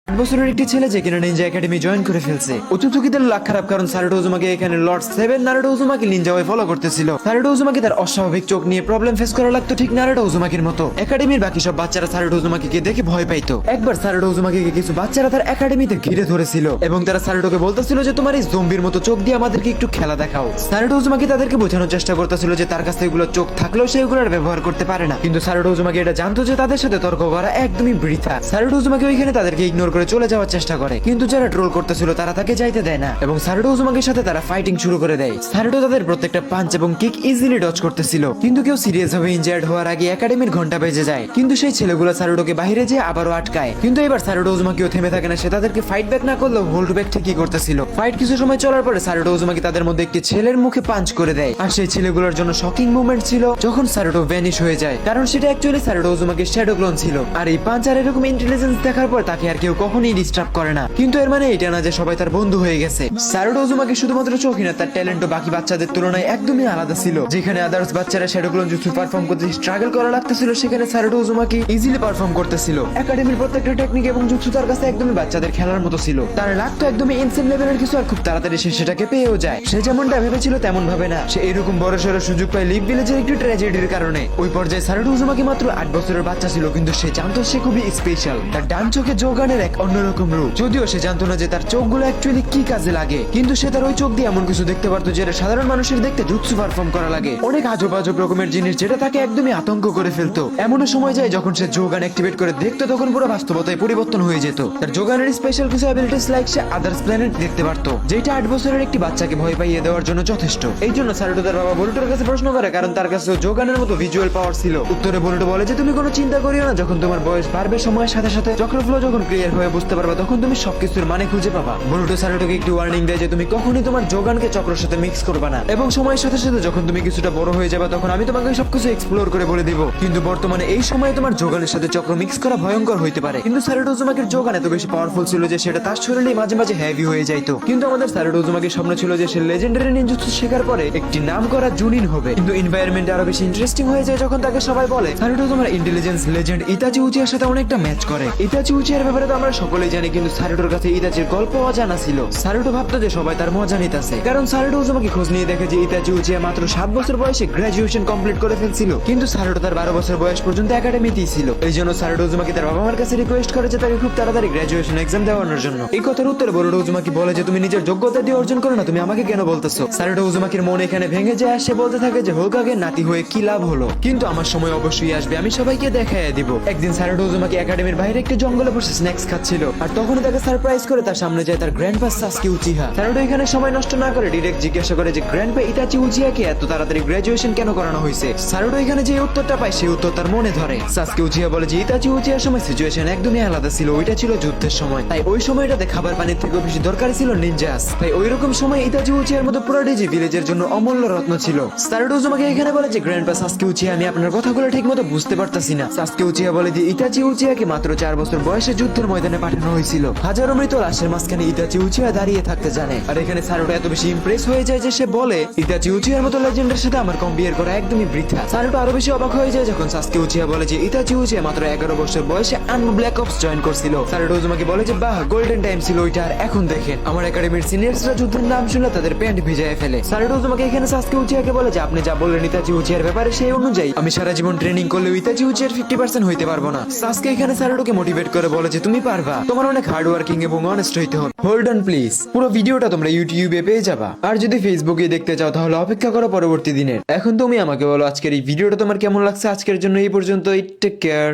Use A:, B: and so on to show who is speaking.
A: বছরের একটি ছেলে যে কিনা নিনজা একাডেমি জয়েন করে ফেলছে। উচুচুকিদের লাখ খারাপ, কারণ সারুটো উজুমাকি এখানে লর্ড 7 নারুটো উজুমাকি নিনজা হয়ে ফলো করতেছিল। সারুটো উজুমাকি তার অস্বাভাবিক চোখ নিয়ে প্রবলেম ফেস করা লাগতো ঠিক নারুটো উজুমাকির মতো। একাডেমির বাকি সব বাচ্চারা সারুটো উজুমাকিকে দেখে ভয় পাইতো। একবার সারুটো উজুমাকিকে কিছু বাচ্চারা তার একাডেমিতে ঘিরে ধরেছিল এবং তারা সারুটোকে বলতেছিল যে তোমার এই জম্বির মতো চোখ দিয়ে আমাদেরকে একটু খেলা দেখাও। সারুটো উজুমাকি তাদেরকে বোঝানোর চেষ্টা করতেছিল যে তার কাছে এগুলো চোখ থাকলেও সে এগুলোর ব্যবহার করতে পারে না, কিন্তু সারুটো উজুমাকি এটা জানতো যে তাদের সাথে তর্ক করা একদমই বৃথা। সারুটো উজুমাকি ওইখানে তাদেরকে ইগনোর করে চলে যাওয়ার চেষ্টা করে, কিন্তু যারা ট্রোল করতেছিল তারা তাকে যাইতে দেয় না এবং সারুটো উজুমাকির সাথে তারা ফাইটিং শুরু করে দেয়। সারুটো তাদের প্রত্যেকটা পাঞ্চ এবং কিক ইজিলি ডজ করতেছিল, কিন্তু কেউ সিরিয়াস ভাবে ইনজার্ড হওয়ার আগে একাডেমির ঘন্টা বেজে যায়। কিন্তু সেই ছেলেগুলো সারুটোকে বাইরে যেয়ে আবারও আটকায়, কিন্তু এবার সারুটো উজুমাকিও থেমে থাকে না। সে তাদেরকে ফাইট ব্যাক না করলেও হোল্ড ব্যাক ঠিকই করতেছিল। ফাইট কিছু সময় চলার পরে সারুটো উজুমাকি তাদের মধ্যে একটি ছেলের মুখে পাঞ্চ করে দেয়, আর সেই ছেলেগুলোর জন্য শকিং মুভমেন্ট ছিল যখন সারুটো ভ্যানিশ হয়ে যায়, কারণ সেটা অ্যাকচুয়ালি সারুটো উজুমাকির শ্যাডো ক্লোন ছিল। আর এই পাঞ্চ আর এরকম ইন্টেলিজেন্স দেখার পর তাকে আর কেউ কখনোই ডিস্টার্ব করে না, কিন্তু এর মানে এটা না যে সবাই তার বন্ধু হয়ে গেছে। সারুটো উজুমাকি শুধুমাত্র চোখই না, তার ট্যালেন্টও বাকি বাচ্চাদের তুলনায় একদমই আলাদা ছিল। যেখানে আদার্স বাচ্চারা শ্যাডো ক্লোন জুৎসু পারফর্ম করতে স্ট্রাগল করা লাগতেছিল, সেখানে সারুটো উজুমাকি ইজিলি পারফর্ম করতেছিল। একাডেমির প্রত্যেকটা টেকনিক এবং জুৎসু তার কাছে একদমই বাচ্চাদের খেলার মতো ছিল। তার লাগতো একদমই ইনসেন লেভেলের কিছু, আর খুব তাড়াতাড়ি সে সেটাকে পেয়েও যায়। সে যেমনটা ভেবেছিল তেমন ভাবে না, সে এরকম বড়সড় সুযোগ পায় লিভ ভিলেজের একটি ট্র্যাজেডির কারণে। ওই পর্যায়ে সারুটো উজুমাকি মাত্র 8 বছরের বাচ্চা ছিল, কিন্তু সে জানতো সে খুবই স্পেশাল। তার ডান চোখে যোগানের এক অন্যরকম রূপ, যদিও সে জানতো না যে তার চোখগুলো অ্যাকচুয়ালি কি কাজে লাগে, কিন্তু সে তার ওই চোখ দিয়ে এমন কিছু দেখতে পারতো যেটা সাধারণ মানুষের দেখতে জুৎসু পারফর্ম করা লাগে। অনেক আজব আজব রকমের জিনিস যেটা তাকে একদমই আতঙ্ক করে ফেলতো। এমনও সময় যায় যখন সে যোগান অ্যাক্টিভেট করে দেখতো, তখন পুরো বাস্তবতায় পরিবর্তন হয়ে যেত। তার যোগানের স্পেশাল কিছু অ্যাবিলিটিস লাইক সে আদার্স প্ল্যানেট দেখতে পারতো, যেটা 8 বছরের একটি বাচ্চাকে ভয় পাইয়ে দেওয়ার জন্য যথেষ্ট। এই জন্য সারুটো তার বাবা বলুটোর কাছে প্রশ্ন করে, কারণ তার কাছে যোগানের মতো ভিজুয়াল পাওয়ার ছিল। উত্তরে বলুটো বলে যে তুমি কোনো চিন্তা করিও না, যখন তোমার বয়স বাড়বে সময়ের সাথে সাথে চক্র ফ্লো যখন ক্লিয়ার হয়ে বুঝতে পারবে, তখন তুমি সবকিছুর মানে খুঁজে পাবা। বলুটো সারুটোকে একটু ওয়ার্নিং দেয় যে তুমি কখনোই তোমার যোগানকে চক্রের সাথে মিক্স করবে না, এবং সময়ের সাথে সাথে যখন তুমি কিছুটা বড় হয়ে যাবে তখন আমি তোমাকে সবকিছু এক্সপ্লোর করে বলে দিব, কিন্তু বর্তমানে এই সময়ে তোমার যোগানের সাথে চক্র মিক্স করা ভয়ঙ্কর হইতে পারে। কিন্তু সারুটো উজুমাকির যোগান এত বেশি পাওয়ারফুল ছিল যে সেটা তার শরীরে মাঝে মাঝে হেভি হয়ে যাইতো। কিন্তু আমাদের সারুটো উজুমাকির স্বপ্ন ছিল যে সে লেজেন্ডারি নিনজুৎসু শেখার পরে একটি নাম করা জুনিন হবে। কিন্তু এনভায়রনমেন্ট আরো বেশি ইন্টারেস্টিং হয়ে যায় যখন তাকে সবাই বলে সারুটো তোমার ইন্টেলিজেন্স লেজেন্ড ইতাচি উচিয়ার সাথে অনেকটা ম্যাচ করে। ইতাচি উচিয়ার ব্যাপারে তো আমরা সকলেই জানি, কিন্তু সারুটোর কাছে ইতাচির গল্প অজানা ছিল। সারুটো ভাবতো যে সবাই তার মজা নিতেছে, কারণ সারুটো উজুমাকি খোঁজ নিয়ে দেখে যে ইতাচি উচিয়া মাত্র 7 বছর বয়সে গ্রাজুয়েশন কমপ্লিট করে ফেলছিল, কিন্তু সারুটো তার 12 বছর বয়স পর্যন্ত একাডেমিতেই ছিল। এই জন্য সারুটো উজুমাকি তার বাবা মার কাছে রিকোয়েস্ট করে যে তাকে খুব তাড়াতাড়ি গ্রাজুয়েশন এক্সাম দেওয়ানোর জন্য। এই কথার উত্তরে বলুটো উজুমাকি বলে যে তুমি নিজের যোগ্যতা দিয়ে অর্জন করো না, তুমি আমাকে কেন বলতেছো? সারুটো উজুমাকির মন এখানে ভেঙে যায়, আর সে বলতে থাকে যে হোকাগে নাতি হয়ে কি লাভ হলো, কিন্তু আমার সময় অবশ্যই আসবে, আমি সবাইকে দেখাইয়া দিব। একদিন সারুটো উজুমাকি একাডেমির বাইরে একটি জঙ্গলে বসে স্ন্যাক্স খাচ্ছিল, আর তখন তাকে সারপ্রাইজ করে তার সামনে যায় তার গ্র্যান্ডপা সাসকে উচিহা। সারুটো এখানে সময় নষ্ট না করে ডিরেক্ট জিজ্ঞাসা করে যে গ্র্যান্ডপা ইতাচি উচিহাকে এত তাড়াতাড়ি গ্রাজুয়েশন কেন করানো হয়েছে। সারুটো এখানে যে উত্তরটা পায় সেই উত্তর তার মনে ধরে। সাসকে উচিহা বলে যে ইতাচি উচিহার সময় সিচুয়েশন একদমই আলাদা ছিল, ওইটা ছিল যুদ্ধের সময়, তাই ওই সময়টাতে খাবার পানির থেকেও বেশি দরকার ছিল নিনজাস। তাই ওই রকম সময় ইতাচি উচিহার মতো প্রোডিজি ভিলেজের জন্য অমূল্য রত্ন ছিল। সারুটো উজুমাকি এখানে বলে যে গ্র্যান্ডপা সাসকে উচিহা, আমি আপনার কথাগুলো ঠিকমতো বুঝতে পারতাছি না। সাসকে উচিহা বলে যে ইতাচি উচিহাকে মাত্র 4 বছর বয়সে যুদ্ধের ময়দানে পাঠানো হয়েছিল। হাজারো মৃত লাশের মাঝখানে ইতাচি উচিহা দাঁড়িয়ে থাকতে জানে। আর এখানে সারুটো এত বেশি ইমপ্রেস হয়ে যায় যে সে বলে ইতাচি উচিহার মতো লেজেন্ডের সাথে আমার কম্পেয়ার করা একদমই বৃথা। সারুটো আরো বেশি অবাক হয়ে যায় যখন সাসকে উচিহা বলে যে ইতাচি উচিহা মাত্র 11 বছর বয়সে আনমো ব্ল্যাক অপস জয়েন করছিল। সারুটো উজুমাকি বলে যে বাহ, গোল্ডেন টাইম ছিল ওইটা, আর এখন দেখেন আমার একাডেমির সিনিয়রসরা যুদ্ধের নাম শুনলে তাদের প্যান্ট ভিজায় ফেলে। সারুটো উজুমাকি এখানে সাসকে উচিহাকে বলে যে আপনি যা বললেন ইতাচি উচিহার ব্যাপারে সেই অনুযায়ী আমি সারা জীবন ট্রেনিং করলেও ইতাচি উচিহার 50% হইতে পারবো না। সাসকে এখানে সারুটোকে মোটিভেট করে বলে যে তুমি পারবা, তোমার অনেক হার্ড ওয়ার্কিং এবং অনেস্ট হইতে হবে। হোল্ড অন প্লিজ, পুরো ভিডিওটা তোমরা ইউটিউবে পেয়ে যাবা, আর যদি ফেসবুকে দেখতে চাও তাহলে অপেক্ষা করো পরবর্তী দিনের। এখন তুমি আমাকে বলো আজকের এই ভিডিওটা তোমার কেমন লাগছে। আজকের জন্য এই পর্যন্তই, টেক কেয়ার।